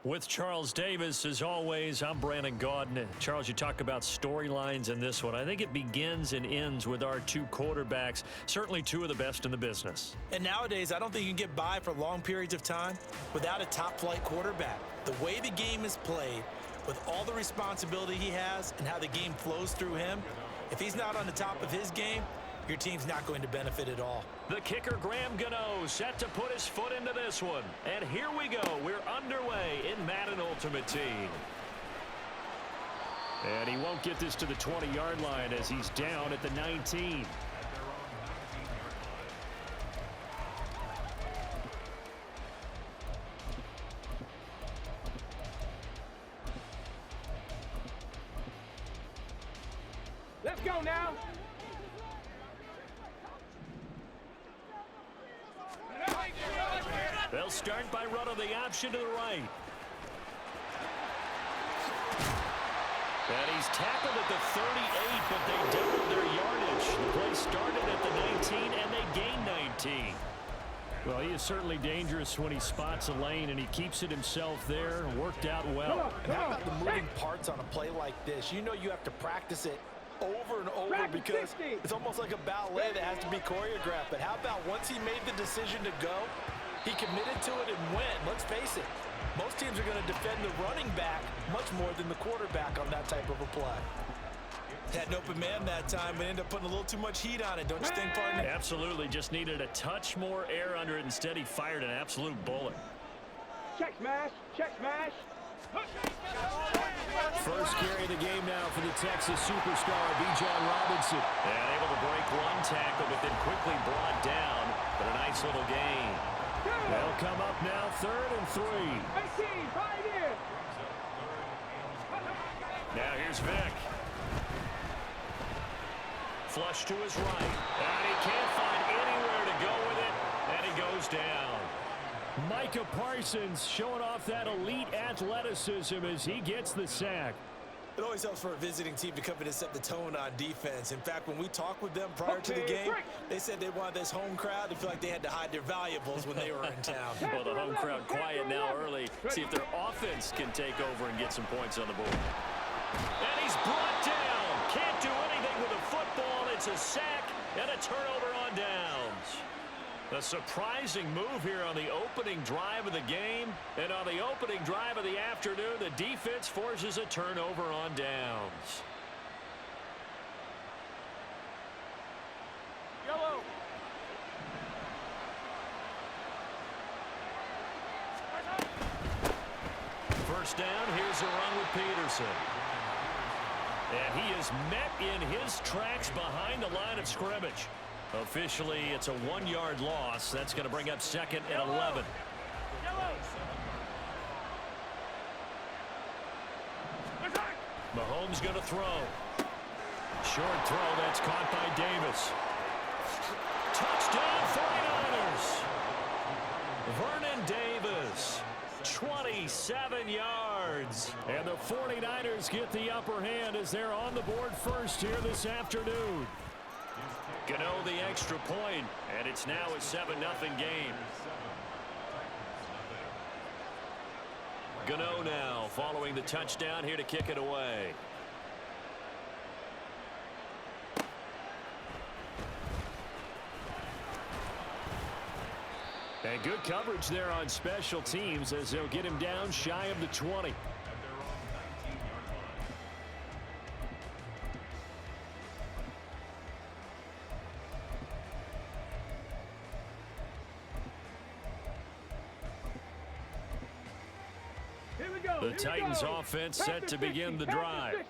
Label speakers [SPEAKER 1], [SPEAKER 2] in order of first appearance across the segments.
[SPEAKER 1] With Charles Davis, as always, I'm Brandon Gaudin. Charles, you talk about storylines in this one. I think it begins and ends with our two quarterbacks, certainly two of the best in the business.
[SPEAKER 2] And nowadays, I don't think you can get by for long periods of time without a top-flight quarterback. The way the game is played, with all the responsibility he has and how the game flows through him, if he's not on the top of his game, your team's not going to benefit at all.
[SPEAKER 1] The kicker, Graham Gano, set to put his foot into this one. And here we go. We're underway in Madden Ultimate Team. And he won't get this to the 20-yard line as he's down at the 19.
[SPEAKER 3] Let's go now.
[SPEAKER 1] They'll start by running the option to the right. And he's tackled at the 38, but they doubled their yardage. The play started at the 19, and they gained 19. Well, he is certainly dangerous when he spots a lane, and he keeps it himself there. Worked out well.
[SPEAKER 2] And how about the moving parts on a play like this? You know you have to practice it over and over because it's almost like a ballet that has to be choreographed. But how about once he made the decision to go, he committed to it and went. Let's face it, most teams are going to defend the running back much more than the quarterback on that type of a play. Had an open man that time, but ended up putting a little too much heat on it, don't you think, partner?
[SPEAKER 1] Absolutely, just needed a touch more air under it. Instead, he fired an absolute bullet.
[SPEAKER 3] Check smash, check smash.
[SPEAKER 1] First carry of the game now for the Texas superstar, Bijan Robinson. And able to break one tackle, but then quickly brought down. But a nice little gain. They'll come up now, 3rd and 3.
[SPEAKER 3] 18, 5 years.
[SPEAKER 1] Now here's Vic. Flush to his right. And he can't find anywhere to go with it. And he goes down. Micah Parsons showing off that elite athleticism as he gets the sack.
[SPEAKER 2] It always helps for a visiting team to come in and set the tone on defense. In fact, when we talked with them prior to the game, they said they wanted this home crowd to feel like they had to hide their valuables when they were in town.
[SPEAKER 1] Well, the home crowd quiet now early. See if their offense can take over and get some points on the board. And he's brought down. Can't do anything with a football. It's a sack and a turnover on downs. A surprising move here on the opening drive of the game. And on the opening drive of the afternoon, the defense forces a turnover on downs.
[SPEAKER 3] Yellow.
[SPEAKER 1] First down, here's a run with Peterson. And he is met in his tracks behind the line of scrimmage. Officially, it's a 1-yard loss. That's going to bring up 2nd and 11. Mahomes going to throw. Short throw, that's caught by Davis. Touchdown 49ers. Vernon Davis, 27 yards. And the 49ers get the upper hand as they're on the board first here this afternoon. Gano the extra point, and it's now a 7-0 game. Gano now following the touchdown here to kick it away. And good coverage there on special teams as they'll get him down shy of the 20. The Titans offense set to begin the drive.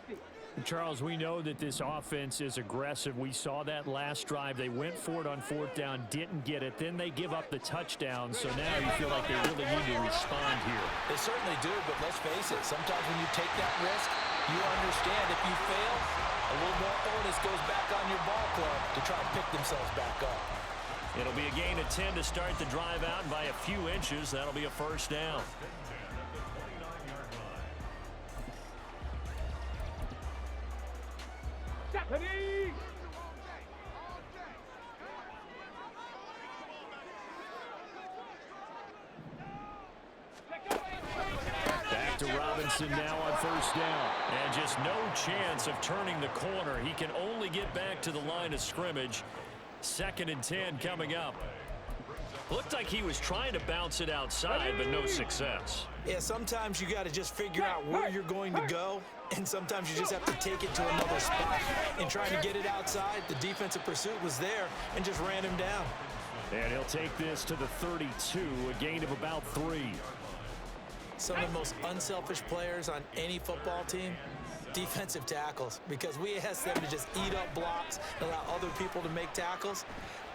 [SPEAKER 4] Charles, we know that this offense is aggressive. We saw that last drive. They went for it on 4th down, didn't get it. Then they give up the touchdown. So now you feel like they really need to respond here.
[SPEAKER 2] They certainly do, but let's face it. Sometimes when you take that risk, you understand if you fail, a little more onus goes back on your ball club to try and pick themselves back up.
[SPEAKER 1] It'll be a gain of 10 to start the drive out, and by a few inches, that'll be a first down.
[SPEAKER 4] to Robinson now on first down.
[SPEAKER 1] And just no chance of turning the corner. He can only get back to the line of scrimmage. 2nd and 10 coming up. Looked like he was trying to bounce it outside, but no success.
[SPEAKER 2] Yeah, sometimes you got to just figure out where you're going to go, and sometimes you just have to take it to another spot. In trying to get it outside, the defensive pursuit was there and just ran him down.
[SPEAKER 4] And he'll take this to the 32, a gain of about 3.
[SPEAKER 2] Some of the most unselfish players on any football team, defensive tackles, because we ask them to just eat up blocks and allow other people to make tackles.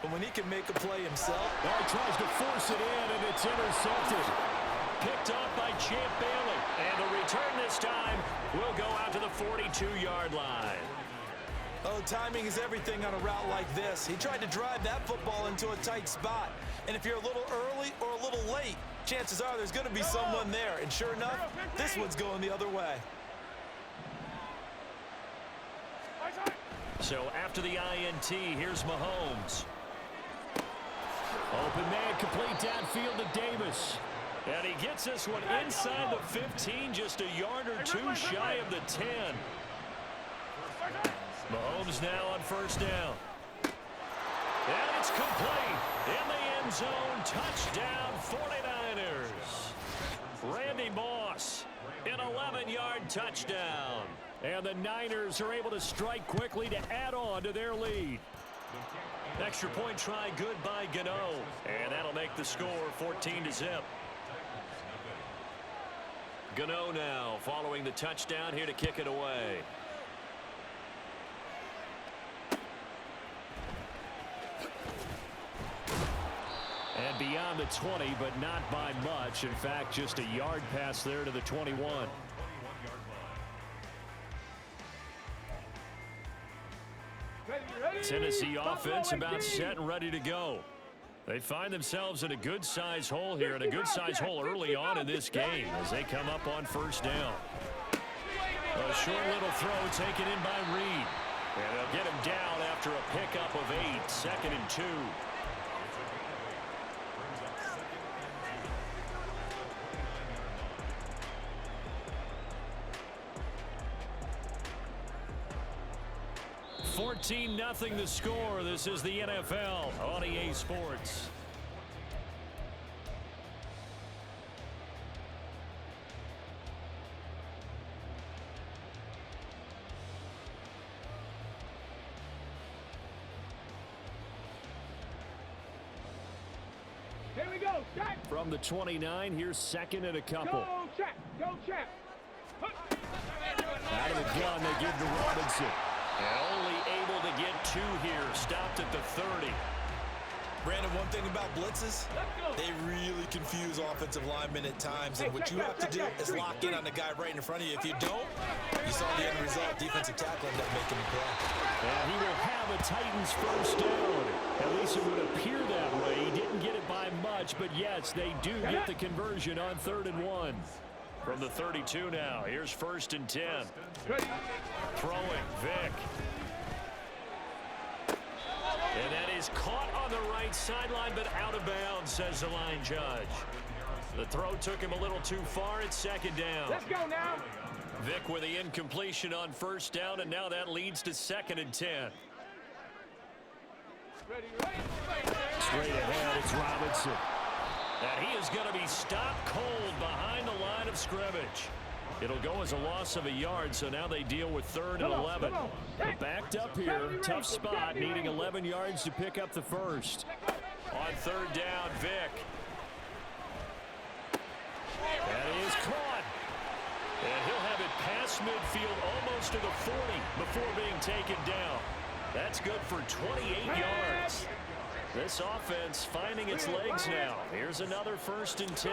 [SPEAKER 2] But when he can make a play himself.
[SPEAKER 4] Now he tries to force it in, and it's intercepted.
[SPEAKER 1] Picked off by Champ Bailey. And the return this time will go out to the 42-yard line.
[SPEAKER 2] Oh, timing is everything on a route like this. He tried to drive that football into a tight spot. And if you're a little early or a little late, chances are there's going to be someone there. And sure enough, this one's going the other way.
[SPEAKER 1] So after the INT, here's Mahomes.
[SPEAKER 4] Open man, complete downfield to Davis.
[SPEAKER 1] And he gets this one inside the 15, just a yard or two shy of the 10. Mahomes now on first down. And it's complete. In the end zone, touchdown 49ers. Randy Moss, an 11-yard touchdown.
[SPEAKER 4] And the Niners are able to strike quickly to add on to their lead.
[SPEAKER 1] Extra point try good by Gano. And that'll make the score 14-0. Gano now following the touchdown here to kick it away.
[SPEAKER 4] And beyond the 20, but not by much. In fact, just a yard pass there to the 21.
[SPEAKER 1] Tennessee offense about set and ready to go. They find themselves in a good-sized hole here, and a good-sized hole early on in this game as they come up on first down. A short little throw taken in by Reed. And they'll get him down after a pickup of 8, 2nd and 2. Nothing the score. This is the NFL on EA Sports.
[SPEAKER 3] Here we go, check.
[SPEAKER 4] From the 29, here's 2nd and a couple.
[SPEAKER 3] Go, check. Go, check.
[SPEAKER 4] Out of the gun, they give to Robinson.
[SPEAKER 1] And only able to get 2 here. Stopped at the 30.
[SPEAKER 2] Brandon, one thing about blitzes, they really confuse offensive linemen at times. And what you have to do is lock in on the guy right in front of you. If you don't, you saw the end result. Defensive tackle ended up making the play.
[SPEAKER 4] And he will have a Titans first down. At least it would appear that way. He didn't get it by much, but yes, they do get the conversion on 3rd and 1.
[SPEAKER 1] From the 32 now, here's 1st and 10. Throwing, Vick. And that is caught on the right sideline, but out of bounds, says the line judge. The throw took him a little too far. It's 2nd down.
[SPEAKER 3] Let's go now.
[SPEAKER 1] Vick with the incompletion on first down, and now that leads to 2nd and 10.
[SPEAKER 4] Straight ahead, it's Robinson.
[SPEAKER 1] And he is going to be stopped cold behind the line of scrimmage. It'll go as a loss of a yard, so now they deal with 3rd and 11.
[SPEAKER 4] They're backed up here, tough spot, needing 11 yards to pick up the first.
[SPEAKER 1] On 3rd down, Vick.
[SPEAKER 4] That is caught.
[SPEAKER 1] And he'll have it past midfield almost to the 40 before being taken down. That's good for 28 yards. This offense finding its legs now. Here's another 1st and 10.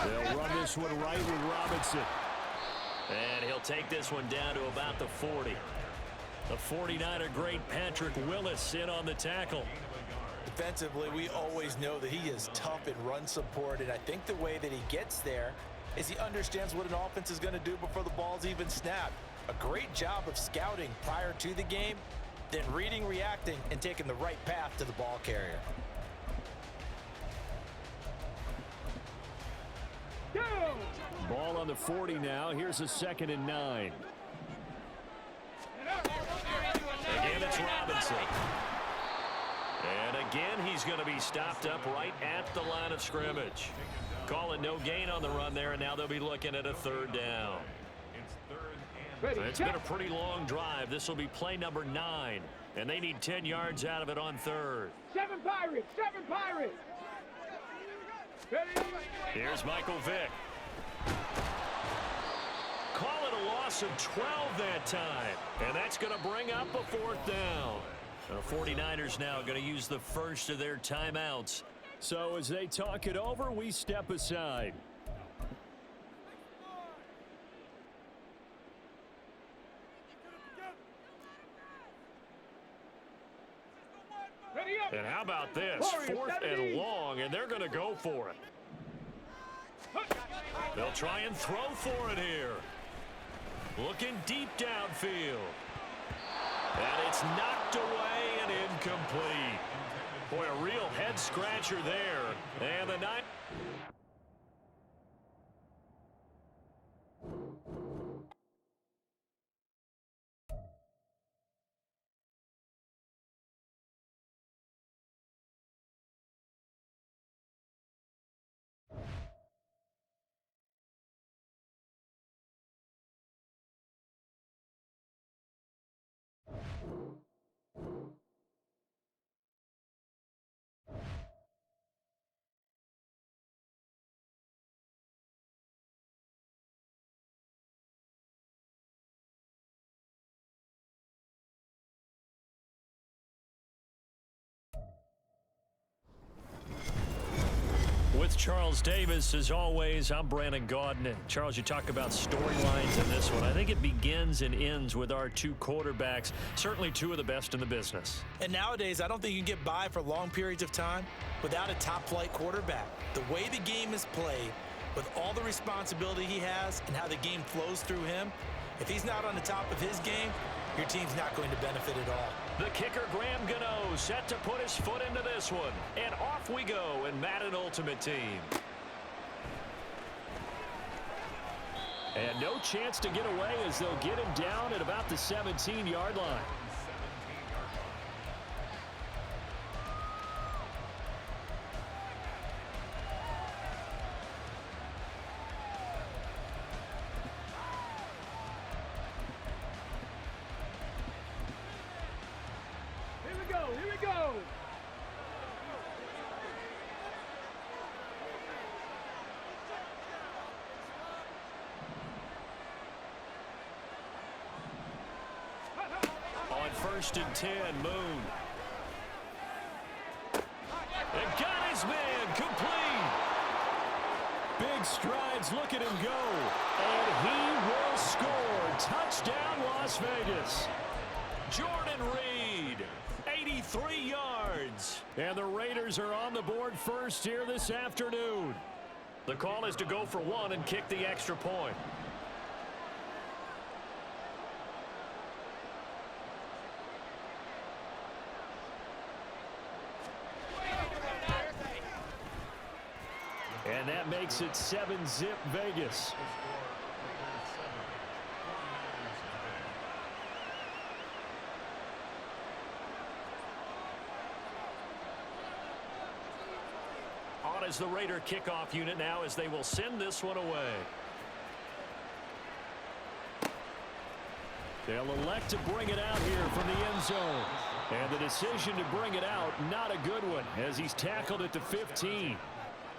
[SPEAKER 4] They'll run this one right with Robinson.
[SPEAKER 1] And he'll take this one down to about the 40. The 49er great Patrick Willis in on the tackle.
[SPEAKER 2] Defensively, we always know that he is tough in run support, and I think the way that he gets there is he understands what an offense is going to do before the ball's even snapped. A great job of scouting prior to the game, then reading, reacting, and taking the right path to the ball carrier.
[SPEAKER 4] Ball on the 40 now. Here's a 2nd and 9.
[SPEAKER 1] Again, it's Robinson. And again, he's going to be stopped up right at the line of scrimmage. Call it no gain on the run there, and now they'll be looking at a 3rd down. It's been a pretty long drive. This will be play number 9, and they need 10 yards out of it on 3rd.
[SPEAKER 3] 7 Pirates! 7 Pirates!
[SPEAKER 1] Here's Michael Vick. Call it a loss of 12 that time, and that's going to bring up a 4th down. The 49ers now going to use the first of their timeouts.
[SPEAKER 4] So as they talk it over, we step aside.
[SPEAKER 1] And how about this? 4th and long, and they're going to go for it. They'll try and throw for it here. Looking deep downfield. And it's knocked away and incomplete. Boy, a real head-scratcher there. And the 9... With Charles Davis, as always, I'm Brandon Gaudin. Charles, you talk about storylines in this one. I think it begins and ends with our 2 quarterbacks, certainly 2 of the best in the business.
[SPEAKER 2] And nowadays, I don't think you can get by for long periods of time without a top-flight quarterback. The way the game is played, with all the responsibility he has and how the game flows through him, if he's not on the top of his game, your team's not going to benefit at all.
[SPEAKER 1] The kicker, Graham Gano, set to put his foot into this one. And off we go in Madden Ultimate Team.
[SPEAKER 4] And no chance to get away as they'll get him down at about the 17-yard line.
[SPEAKER 3] Here we go!
[SPEAKER 1] On 1st and 10, Moon. And got his man complete.
[SPEAKER 4] Big strides, look at him go. And he will score. Touchdown, Las Vegas.
[SPEAKER 1] Jordan Reed, 83 yards.
[SPEAKER 4] And the Raiders are on the board first here this afternoon.
[SPEAKER 1] The call is to go for 1 and kick the extra point.
[SPEAKER 4] And that makes it 7-zip Vegas.
[SPEAKER 1] On is the Raider kickoff unit now as they will send this one away.
[SPEAKER 4] They'll elect to bring it out here from the end zone. And the decision to bring it out, not a good one, as he's tackled at the 15.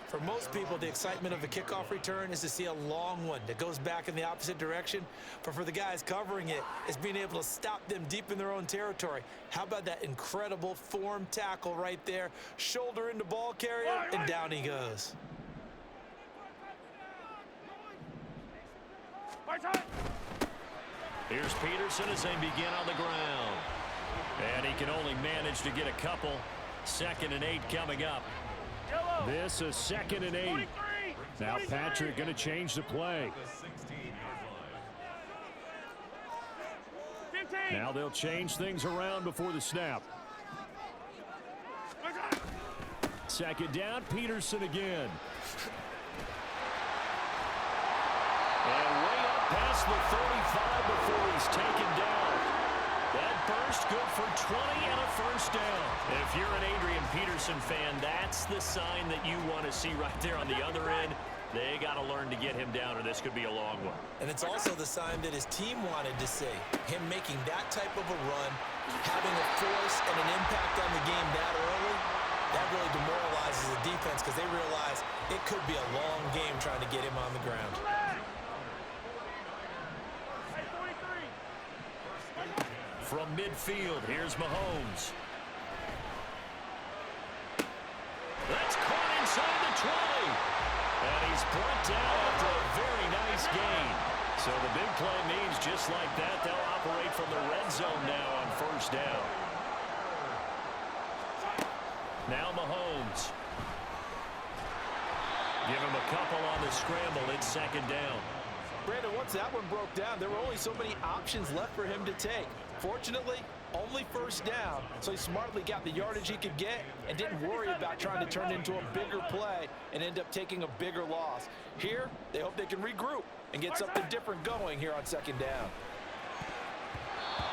[SPEAKER 2] For most people, the excitement of the kickoff return is to see a long one that goes back in the opposite direction. But for the guys covering it, it's being able to stop them deep in their own territory. How about that incredible form tackle right there? Shoulder into ball carrier, and down he goes.
[SPEAKER 1] Here's Peterson as they begin on the ground. And he can only manage to get a couple. 2nd and 8 coming up.
[SPEAKER 4] This is 2nd and 8. Now Patrick going to change the play. Now they'll change things around before the snap. 2nd down, Peterson again.
[SPEAKER 1] across the 35 before he's taken down. That burst good for 20 and a first down. If you're an Adrian Peterson fan, that's the sign that you want to see right there on the other end. They got to learn to get him down, or this could be a long one.
[SPEAKER 2] And it's also the sign that his team wanted to see. Him making that type of a run, having a force and an impact on the game that early, that really demoralizes the defense because they realize it could be a long game trying to get him on the ground.
[SPEAKER 1] From midfield, here's Mahomes. That's caught inside the 20. And he's brought down after a very nice gain. So the big play means just like that, they'll operate from the red zone now on first down. Now Mahomes. Give him a couple on the scramble. It's second down.
[SPEAKER 2] Brandon, once that one broke down, there were only so many options left for him to take. Fortunately, only first down, so he smartly got the yardage he could get and didn't worry about trying to turn it into a bigger play and end up taking a bigger loss. Here, they hope they can regroup and get something different going here on second down.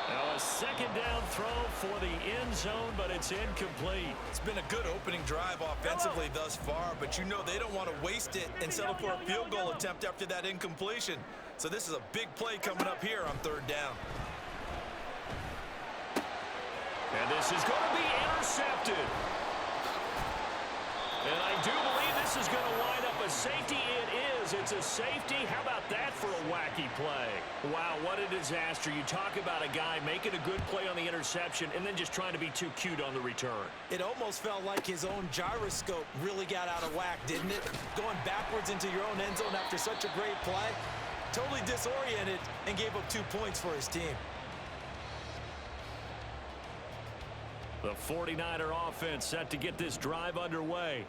[SPEAKER 1] Now a second down throw for the end zone, but it's incomplete.
[SPEAKER 2] It's been a good opening drive offensively thus far, but you know they don't want to waste it and settle for a field goal attempt after that incompletion. So this is a big play coming up here on third down.
[SPEAKER 1] And this is going to be intercepted. And I do believe this is going to line up a safety. It is. It's a safety. How about that for a wacky play? Wow, what a disaster. You talk about a guy making a good play on the interception and then just trying to be too cute on the return.
[SPEAKER 2] It almost felt like his own gyroscope really got out of whack, didn't it? Going backwards into your own end zone after such a great play. Totally disoriented and gave up 2 points for his team.
[SPEAKER 1] The 49er offense set to get this drive underway.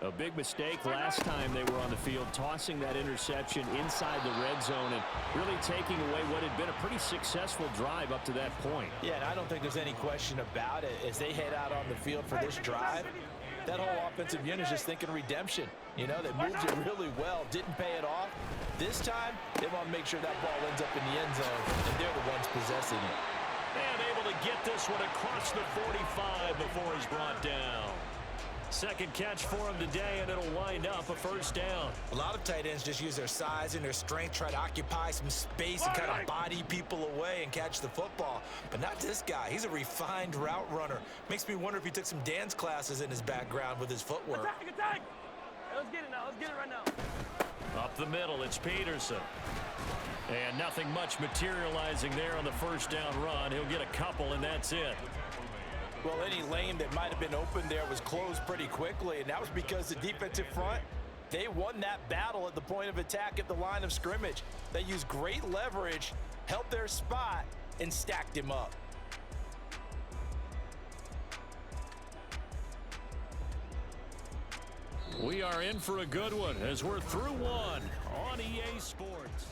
[SPEAKER 1] A big mistake last time they were on the field, tossing that interception inside the red zone and really taking away what had been a pretty successful drive up to that point.
[SPEAKER 2] Yeah, and I don't think there's any question about it. As they head out on the field for this drive, that whole offensive unit is just thinking redemption. You know, they moved it really well, didn't pay it off. This time, they want to make sure that ball ends up in the end zone, and they're the ones possessing it.
[SPEAKER 1] And able to get this one across the 45 before he's brought down. Second catch for him today, and it'll wind up a first down.
[SPEAKER 2] A lot of tight ends just use their size and their strength, try to occupy some space and kind of body people away and catch the football. But not this guy. He's a refined route runner. Makes me wonder if he took some dance classes in his background with his footwork.
[SPEAKER 3] Attack, attack! Let's get it now. Let's get it right now.
[SPEAKER 1] Up the middle, it's Peterson. And nothing much materializing there on the first down run. He'll get a couple, and that's it.
[SPEAKER 2] Well, any lane that might have been open there was closed pretty quickly, and that was because the defensive front, they won that battle at the point of attack at the line of scrimmage. They used great leverage, held their spot, and stacked him up.
[SPEAKER 1] We are in for a good one as we're through one on EA Sports.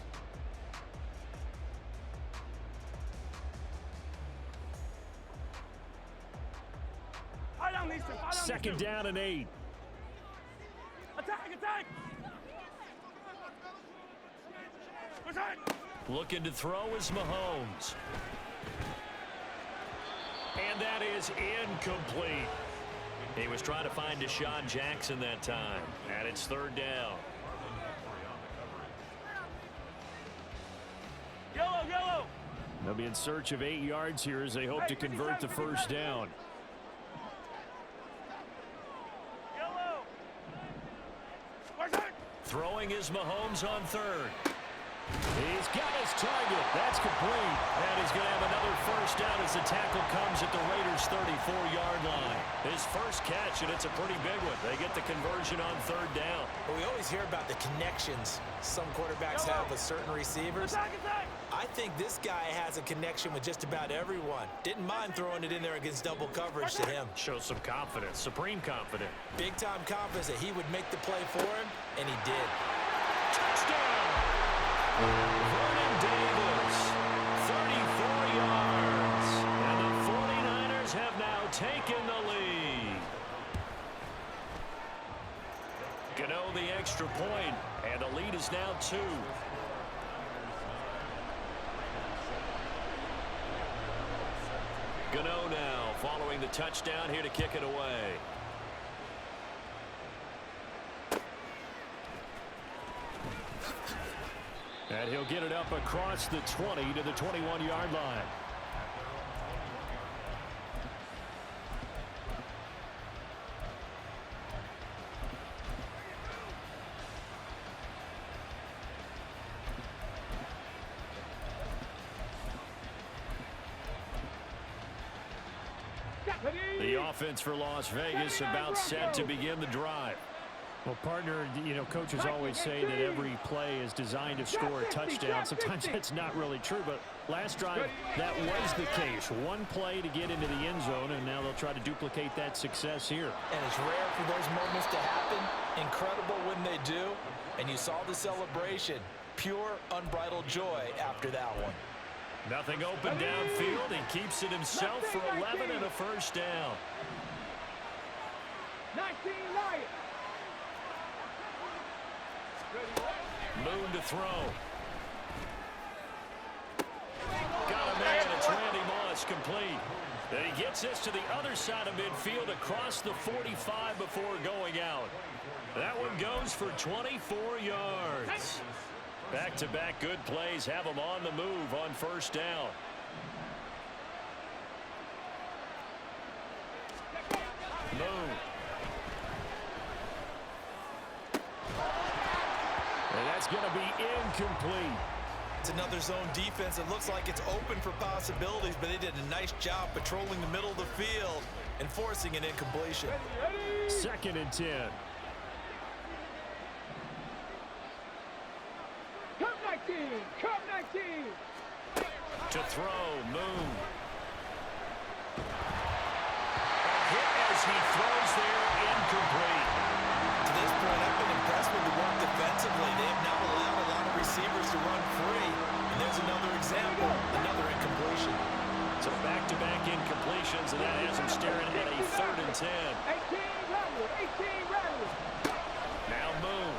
[SPEAKER 1] Second down and 8.
[SPEAKER 3] Attack, attack! Attack!
[SPEAKER 1] Looking to throw is Mahomes. And that is incomplete. He was trying to find Deshaun Jackson that time. And it's third down.
[SPEAKER 3] Yellow, yellow!
[SPEAKER 4] They'll be in search of 8 yards here as they hope to convert the first down.
[SPEAKER 1] Throwing is Mahomes on third. He's got his target. That's complete. And he's going to have another first down as the tackle comes at the Raiders' 34-yard line. His first catch, and it's a pretty big one. They get the conversion on third down.
[SPEAKER 2] Well, we always hear about the connections some quarterbacks have with certain receivers.
[SPEAKER 3] Attack, attack!
[SPEAKER 2] I think this guy has a connection with just about everyone. Didn't mind throwing it in there against double coverage to him.
[SPEAKER 1] Shows some confidence, supreme confidence.
[SPEAKER 2] Big-time confidence that he would make the play for him, and he did.
[SPEAKER 1] Touchdown! Vernon Davis, 34 yards. And the 49ers have now taken the lead. Gano the extra point, and the lead is now 2. Gano now following the touchdown here to kick it away.
[SPEAKER 4] And he'll get it up across the 20 to the 21-yard line. The offense for Las Vegas about set to begin the drive. Well, partner, you know, coaches always say that every play is designed to score a touchdown. Sometimes that's not really true, but last drive, that was the case. One play to get into the end zone, and now they'll try to duplicate that success here.
[SPEAKER 2] And it's rare for those moments to happen. Incredible when they do. And you saw the celebration. Pure, unbridled joy after that one.
[SPEAKER 1] Nothing open downfield. He keeps it himself for 11 and a first down.
[SPEAKER 3] 19 Lions.
[SPEAKER 1] Moon to throw. Got a man. It's Randy Moss, complete. And he gets this to the other side of midfield across the 45 before going out. That one goes for 24 yards. Back-to-back good plays have him on the move on first down. Moon.
[SPEAKER 4] And that's going to be incomplete.
[SPEAKER 2] It's another zone defense. It looks like it's open for possibilities, but they did a nice job patrolling the middle of the field and forcing an incompletion.
[SPEAKER 4] 2nd and 10.
[SPEAKER 3] Cup 19.
[SPEAKER 1] To throw, Moon. Hit as he throws there, incomplete.
[SPEAKER 2] To this point, I've been impressed with the work defensively. They have not allowed a lot of receivers to run free. And there's another example, another incompletion.
[SPEAKER 1] So back-to-back incompletions, and that has him staring at a 3rd and 10.
[SPEAKER 3] 18 Ravens. 18 Ravens.
[SPEAKER 1] Now Moon.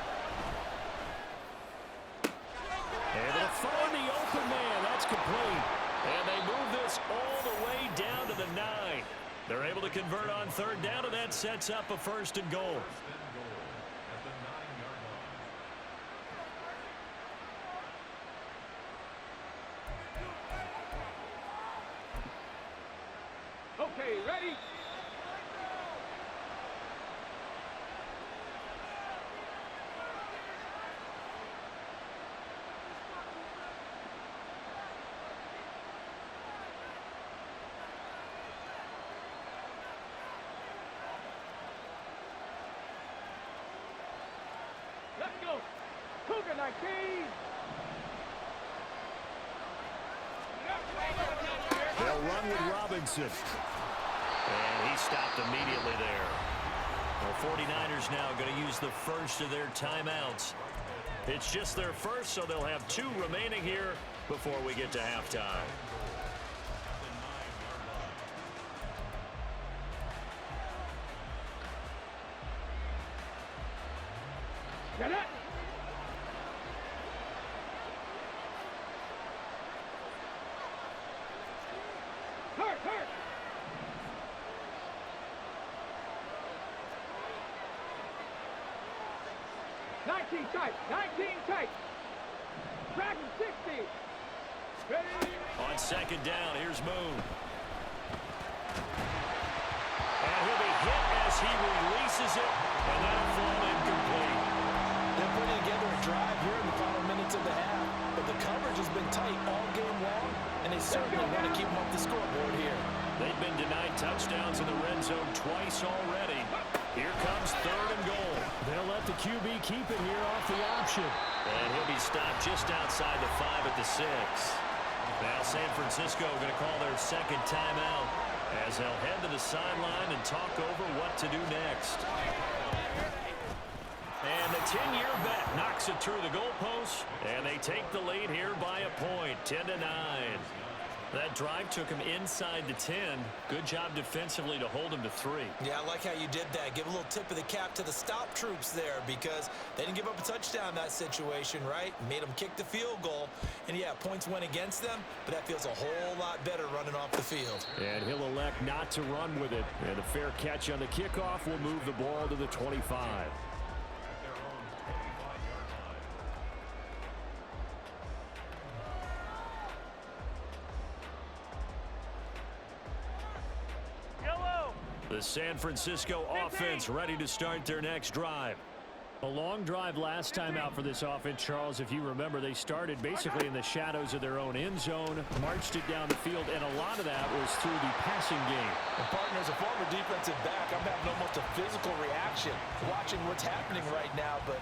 [SPEAKER 4] Able to find the open man. That's complete.
[SPEAKER 1] And they move this all the way down to the 9. They're able to convert on 3rd down, and that sets up a 1st and goal.
[SPEAKER 3] Okay, ready? Let's go. Cougar 19.
[SPEAKER 4] They'll run with Robinson.
[SPEAKER 1] And he stopped immediately there. Well, 49ers now going to use the first of their timeouts. It's just their first, so they'll have 2 remaining here before we get to halftime.
[SPEAKER 3] Get it. Hurt. 19 tight. 19 tight. Dragon 60. Ready?
[SPEAKER 1] On 2nd down, here's Moon. And he'll be hit as he releases it, and that'll fall incomplete.
[SPEAKER 2] They're putting together a drive here in the final minutes of the half, but the coverage has been tight all game long, and they certainly want to keep them up the scoreboard here.
[SPEAKER 1] They've been denied touchdowns in the red zone twice already. Here comes 3rd and goal.
[SPEAKER 4] They'll let the QB keep it here off the option.
[SPEAKER 1] And he'll be stopped just outside the 5 at the 6. Now San Francisco going to call their 2nd timeout as they'll head to the sideline and talk over what to do next. And the 10-year vet knocks it through the goalpost, and they take the lead here by a point, 10-9.
[SPEAKER 4] That drive took him inside the 10. Good job defensively to hold him to 3.
[SPEAKER 2] Yeah, I like how you did that. Give a little tip of the cap to the stop troops there because they didn't give up a touchdown in that situation, right? Made them kick the field goal. And, yeah, points went against them, but that feels a whole lot better running off the field.
[SPEAKER 4] And he'll elect not to run with it. And a fair catch on the kickoff will move the ball to the 25. The San Francisco offense ready to start their next drive. A long drive last time out for this offense, Charles. If you remember, they started basically in the shadows of their own end zone, marched it down the field, and a lot of that was through the passing game.
[SPEAKER 2] And partner, as a former defensive back, I'm having almost a physical reaction watching what's happening right now. But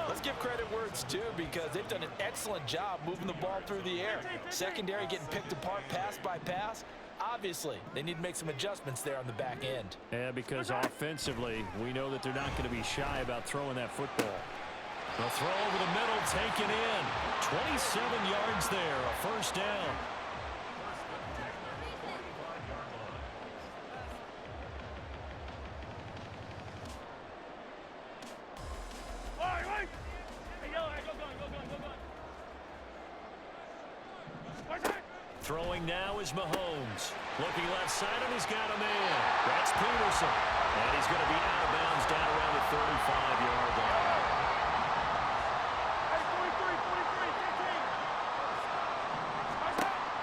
[SPEAKER 2] let's give credit where it's due because they've done an excellent job moving the ball through the air. Secondary getting picked apart pass by pass. Obviously, they need to make some adjustments there on the back end.
[SPEAKER 4] Yeah, because offensively, we know that they're not going to be shy about throwing that football. The throw over the middle, taken in. 27 yards there, a first down. Throwing now is Mahomes. Looking left side, and he's got a man. That's Peterson. And he's going to be out of bounds down around the 35-yard line.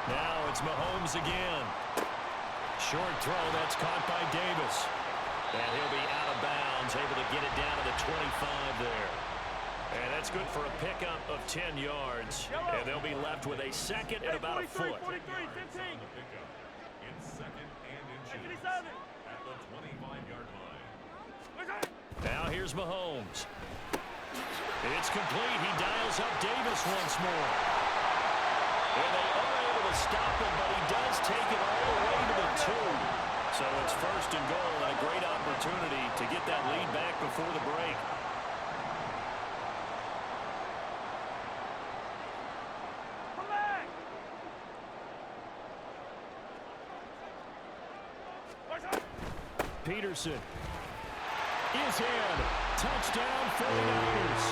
[SPEAKER 4] Now it's Mahomes again. Short throw, that's caught by Davis. And he'll be out of bounds, able to get it down to the 25 there. And that's good for a pickup of 10 yards. And they'll be left with a second and about a foot.
[SPEAKER 3] 43, 15.
[SPEAKER 5] In second and inches at the 25-yard line.
[SPEAKER 4] Now here's Mahomes. It's complete. He dials up Davis once more. And they are able to stop him, but he does take it all the way to the 2. So it's first and goal and a great opportunity to get that lead back before the break. Peterson is in. Touchdown, 49ers.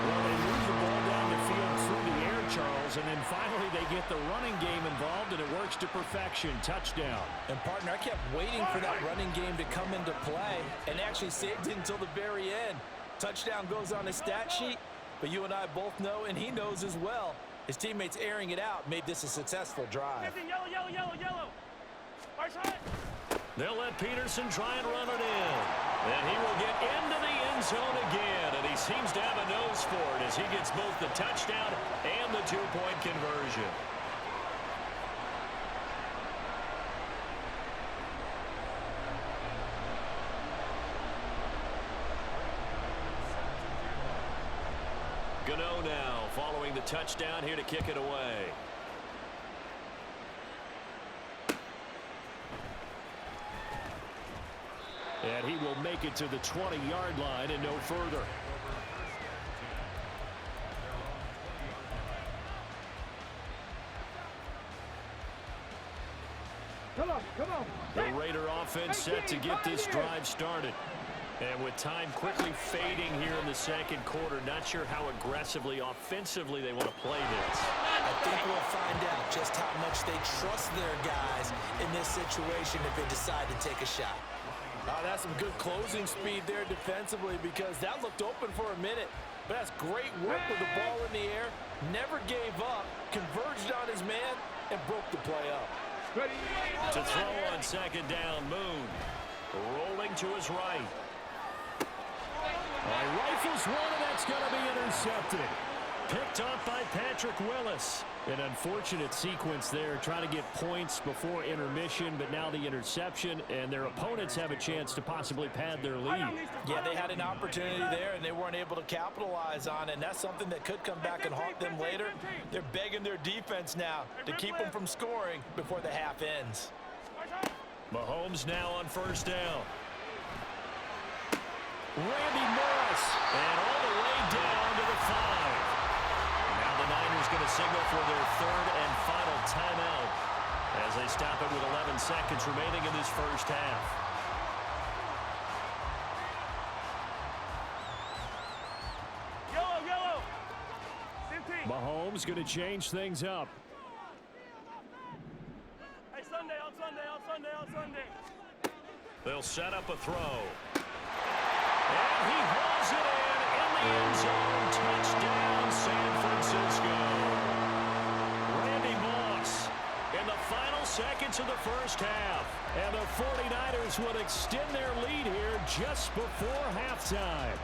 [SPEAKER 4] Well, they move the ball down the field through the air, Charles, and then finally they get the running game involved, and it works to perfection. Touchdown.
[SPEAKER 2] And, partner, I kept waiting for that running game to come into play and actually saved it until the very end. Touchdown goes on his stat sheet, but you and I both know, and he knows as well, his teammates airing it out made this a successful drive.
[SPEAKER 3] Yellow.
[SPEAKER 4] They'll let Peterson try and run it in. And he will get into the end zone again. And he seems to have a nose for it as he gets both the touchdown and the two-point conversion. Gano now following the touchdown here to kick it away. And he will make it to the 20-yard line and no further.
[SPEAKER 3] Come on.
[SPEAKER 4] The Raider offense set to get this drive started. And with time quickly fading here in the second quarter, not sure how aggressively, offensively they want to play this.
[SPEAKER 2] I think we'll find out just how much they trust their guys in this situation if they decide to take a shot. That's some good closing speed there defensively because that looked open for a minute. But that's great work with the ball in the air. Never gave up, converged on his man, and broke the play up.
[SPEAKER 4] To throw on second down, Moon. Rolling to his right. Rifles one, and that's going to be intercepted. Picked up by Patrick Willis. An unfortunate sequence there, trying to get points before intermission, but now the interception, and their opponents have a chance to possibly pad their lead.
[SPEAKER 2] Yeah, they had an opportunity there, and they weren't able to capitalize on it, and that's something that could come back and haunt them later. They're begging their defense now to keep them from scoring before the half ends.
[SPEAKER 4] Mahomes now on first down. Randy Moss, and all the way down to the 5. Now the Niners going to
[SPEAKER 1] signal for their third and final timeout as they stop it with 11 seconds remaining in this first half.
[SPEAKER 3] Yellow. 15.
[SPEAKER 4] Mahomes going to change things up.
[SPEAKER 3] Hey, Sunday.
[SPEAKER 1] They'll set up a throw. And he hauls it in the end zone. Touchdown, San Francisco. Randy Moss in the final seconds of the first half. And the 49ers would extend their lead here just before halftime.